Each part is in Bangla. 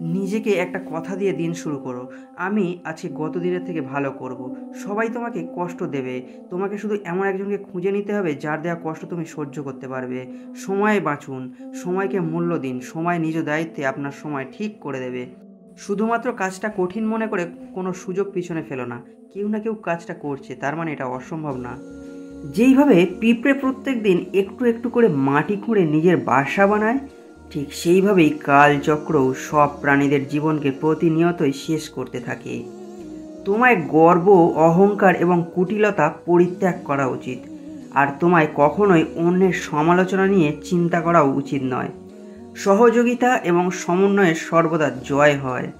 নিজেকে একটা কথা দিয়ে দিন শুরু করো, আমি আজকে গত দিনের থেকে ভালো করব। সবাই তোমাকে কষ্ট দেবে, তোমাকে শুধু এমন একজনকে খুঁজে নিতে হবে যার দেওয়া কষ্ট তুমি সহ্য করতে পারবে। সময় বাঁচুন, সময়কে মূল্য দিন, সময় নিজ দায়িত্বে আপনার সময় ঠিক করে দেবে। শুধুমাত্র কাজটা কঠিন মনে করে কোনো সুযোগ পিছনে ফেলো না। কেউ না কেউ কাজটা করছে, তার মানে এটা অসম্ভব না। যেইভাবে পিঁপড়ে প্রত্যেক দিন একটু একটু করে মাটি খুঁড়ে নিজের বাসা বানায়, ঠিক সেইভাবেই কালচক্রও সব প্রাণীদের জীবনকে প্রতিনিয়তই শেষ করতে থাকে। তোমায় গর্ব, অহংকার এবং কুটিলতা পরিত্যাগ করা উচিত, আর তোমায় কখনোই অন্যের সমালোচনা নিয়ে চিন্তা করাও উচিত নয়। সহযোগিতা এবং সমন্বয়ের সর্বদা জয় হয়।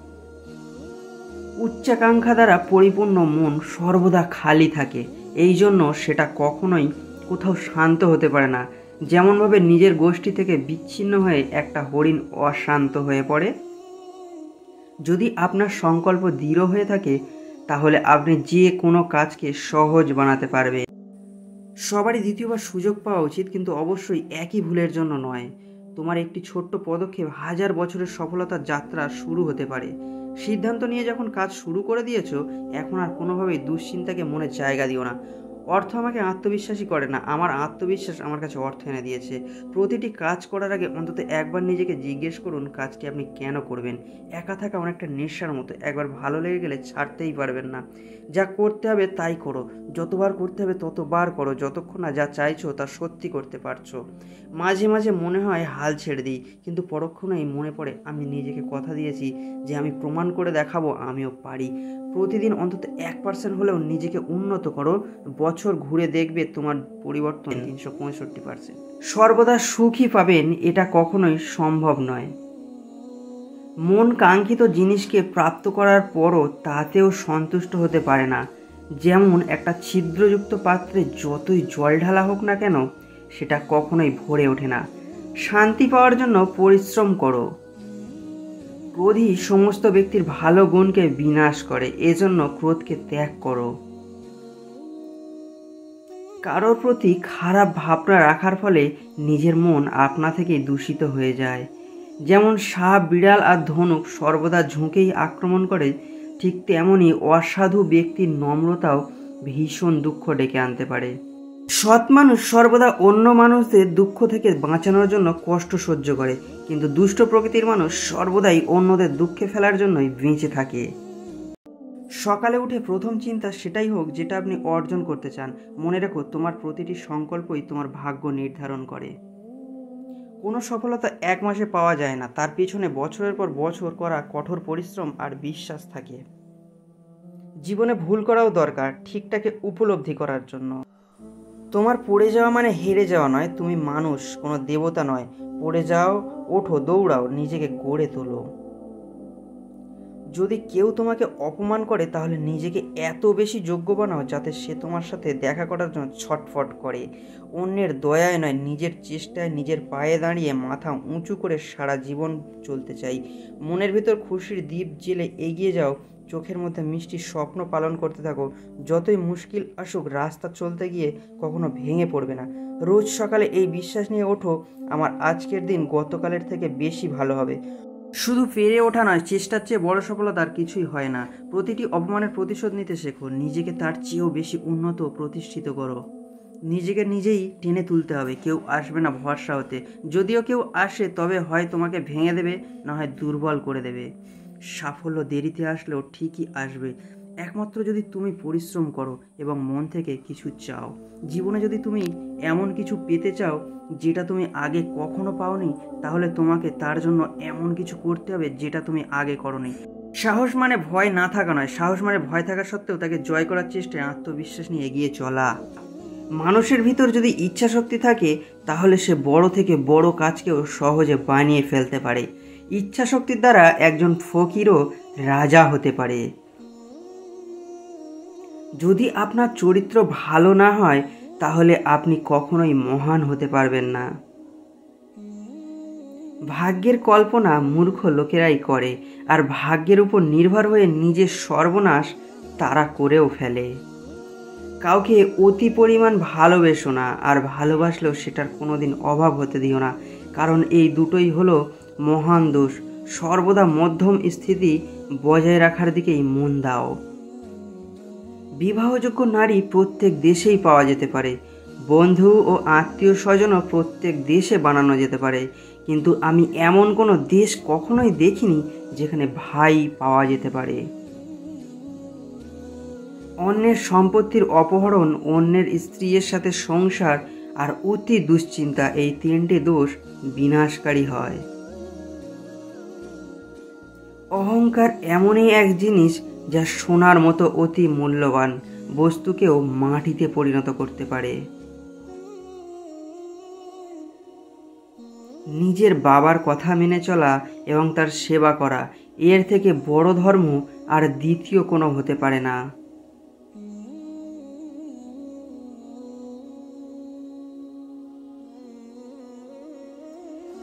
উচ্চাকাঙ্ক্ষা দ্বারা পরিপূর্ণ মন সর্বদা খালি থাকে, এই জন্য সেটা কখনোই কোথাও শান্ত হতে পারে না। যেমনভাবে নিজের গোষ্ঠী থেকে বিচ্ছিন্ন হয়ে একটা হরিণ অশান্ত হয়ে পড়ে। যদি আপনার সংকল্প দৃঢ় হয়ে থাকে, তাহলে আপনি যে কোনো কাজকে সহজ বানাতে পারবে। সবারই দ্বিতীয়বার সুযোগ পাওয়া উচিত, কিন্তু অবশ্যই একই ভুলের জন্য নয়। তোমার একটি ছোট্ট পদক্ষেপ হাজার বছরের সফলতার যাত্রা শুরু হতে পারে। সিদ্ধান্ত নিয়ে যখন কাজ শুরু করে দিয়েছো, এখন আর কোনোভাবেই দুশ্চিন্তাকে মনে জায়গা দিও না। অর্থ আমাকে আত্মবিশ্বাসী করে না, আমার আত্মবিশ্বাস আমার কাছে অর্থ এনে দিয়েছে। প্রতিটি কাজ করার আগে অন্তত একবার নিজেকে জিজ্ঞেস করুন কাজটি আপনি কেন করবেন। একা থাকা অনেকটা নেশার মতো, একবার ভালো লেগে গেলে ছাড়তেই পারবেন না। যা করতে হবে তাই করো, যতবার করতে হবে ততবার করো, যতক্ষণ না যা চাইছো তা সত্যি করতে পারছো। মাঝে মাঝে মনে হয় হাল ছেড়ে দিই, কিন্তু পরক্ষণেই মনে পড়ে আমি নিজেকে কথা দিয়েছি যে আমি প্রমাণ করে দেখাবো আমিও পারি। প্রতিদিন অন্তত 1% হলেও নিজেকে উন্নত করো। বছর ঘুরে দেখবে তোমার পরিবর্তন 365%। সর্বদা সুখী পাবেন এটা কখনোই সম্ভব নয়। মন কাঙ্ক্ষিত জিনিসকে প্রাপ্ত করার পরও তাতেও সন্তুষ্ট হতে পারে না। যেমন একটা ছিদ্রযুক্ত পাত্রে যতই জল ঢালা হোক না কেন, সেটা কখনোই ভরে ওঠে না। শান্তি পাওয়ার জন্য পরিশ্রম করো। ক্রোধই সমস্ত ব্যক্তির ভালো গুণকে বিনাশ করে, এজন্য ক্রোধকে ত্যাগ করো। কারোর প্রতি খারাপ ভাবনা রাখার ফলে নিজের মন আপনা থেকেই দূষিত হয়ে যায়। যেমন সাপ, বিড়াল আর ধনুক সর্বদা ঝুঁকেই আক্রমণ করে, ঠিক তেমনই অসাধু ব্যক্তির নম্রতাও ভীষণ দুঃখ ডেকে আনতে পারে। সৎ মানুষ সর্বদা অন্য মানুষদের দুঃখ থেকে বাঁচানোর জন্য কষ্ট সহ্য করে, কিন্তু দুষ্ট প্রকৃতির মানুষ সর্বদাই অন্যদের দুঃখে ফেলার জন্যই বেঁচে থাকে। সকালে উঠে প্রথম চিন্তা সেটাই হোক যেটা আপনি অর্জন করতে চান। মনে রেখো, তোমার প্রতিটি সংকল্পই তোমার ভাগ্য নির্ধারণ করে। কোনো সফলতা এক মাসে পাওয়া যায় না, তার পিছনে বছরের পর বছর করা কঠোর পরিশ্রম আর বিশ্বাস থাকে। জীবনে ভুল করাও দরকার ঠিকটাকে উপলব্ধি করার জন্য। তোমার পড়ে যাওয়া মানে হেরে যাওয়া নয়, তুমি মানুষ, কোনো দেবতা নয়। পড়ে যাও, ওঠো, দৌড়াও, নিজেকে গড়ে তোলো। যদি কেউ তোমাকে অপমান করে, তাহলে নিজেকে এত বেশি যোগ্য বানাও যাতে সে তোমার সাথে দেখা করার জন্য ছটফট করে। অন্যের দয়ায় নয়, নিজের চেষ্টায় নিজের পায়ে দাঁড়িয়ে মাথা উঁচু করে সারা জীবন চলতে চাই। মনের ভিতর খুশির দ্বীপ জেলে এগিয়ে যাও, চোখের মধ্যে মিষ্টি স্বপ্ন পালন করতে থাকো। যতই মুশকিল আসুক, রাস্তা চলতে গিয়ে কখনো ভেঙে পড়বে না। রোজ সকালে এই বিশ্বাস নিয়ে ওঠো, আমার আজকের দিন গতকালের থেকে বেশি ভালো হবে। শুধু পেরে ওঠা নয়, চেষ্টার চেয়ে বড় সফলতা আর কিছুই হয় না। প্রতিটি অপমানের প্রতিশোধ নিতে শেখো, নিজেকে তার চেয়েও বেশি উন্নত প্রতিষ্ঠিত করো। নিজেকে নিজেই টেনে তুলতে হবে, কেউ আসবে না ভরসা হতে। যদিও কেউ আসে, তবে হয় তোমাকে ভেঙে দেবে, না হয় দুর্বল করে দেবে। সাফল্য দেরিতে আসলেও ঠিকই আসবে, একমাত্র যদি তুমি পরিশ্রম করো এবং মন থেকে কিছু চাও। জীবনে যদি তুমি এমন কিছু পেতে চাও যেটা তুমি আগে কখনো পাওনি, তাহলে তোমাকে তার জন্য এমন কিছু করতে হবে যেটা তুমি আগে করোনি। সাহস মানে ভয় না থাকা নয়, সাহস মানে ভয় থাকা সত্ত্বেও তাকে জয় করার চেষ্টায় আত্মবিশ্বাস নিয়ে এগিয়ে চলা। মানুষের ভিতর যদি ইচ্ছা শক্তি থাকে, তাহলে সে বড় থেকে বড় কাজকেও সহজে বানিয়ে ফেলতে পারে। ইচ্ছা শক্তির দ্বারা একজন ফকিরও রাজা হতে পারে। যদি আপনার চরিত্র ভালো না হয়, তাহলে আপনি কখনোই মহান হতে পারবেন না। ভাগ্যের কল্পনা মূর্খ লোকেরাই করে, আর ভাগ্যের উপর নির্ভর হয়ে নিজের সর্বনাশ তারা করেও ফেলে। কাউকে অতি পরিমাণ ভালোবেসো না, আর ভালোবাসলেও সেটার কোনোদিন অভাব হতে দিও না, কারণ এই দুটোই হলো মহান দোষ। সর্বদা মধ্যম স্থিতি বজায় রাখার দিকেই মন দাও। বিবাহযোগ্য নারী প্রত্যেক দেশেই পাওয়া যেতে পারে, বন্ধু ও আত্মীয় স্বজনও প্রত্যেক দেশে বানানো যেতে পারে, কিন্তু আমি এমন কোনো দেশ কখনোই দেখিনি যেখানে ভাই পাওয়া যেতে পারে। অন্যের সম্পত্তির অপহরণ, অন্যের স্ত্রীর সাথে সংসার আর অতি দুশ্চিন্তা, এই তিনটি দোষ বিনাশকারী হয়। অহংকার এমনই এক জিনিস যা সোনার মতো অতি মূল্যবান বস্তুকেও মাটিতে পরিণত করতে পারে। নিজের বাবার কথা মেনে চলা এবং তার সেবা করা, এর থেকে বড় ধর্ম আর দ্বিতীয় কোনো হতে পারে না।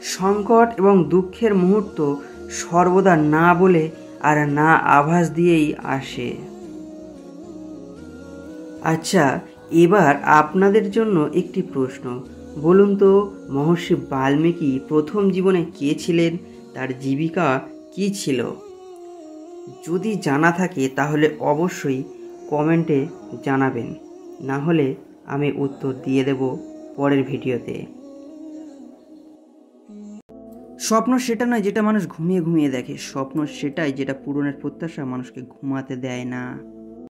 সংকট এবং দুঃখের মুহূর্ত সর্বদা না বলে আর না আভাস দিয়েই আসে। আচ্ছা, এবার আপনাদের জন্য একটি প্রশ্ন। বলুন তো, মহর্ষি বাল্মীকি প্রথম জীবনে কে ছিলেন? তার জীবিকা কি ছিল? যদি জানা থাকে তাহলে অবশ্যই কমেন্টে জানাবেন, না হলে আমি উত্তর দিয়ে দেব পরের ভিডিওতে। স্বপ্ন সেটা নয় যেটা মানুষ ঘুমিয়ে ঘুমিয়ে দেখে, স্বপ্ন সেটাই যেটা পূরণের প্রত্যাশা মানুষকে ঘুমাতে দেয় না।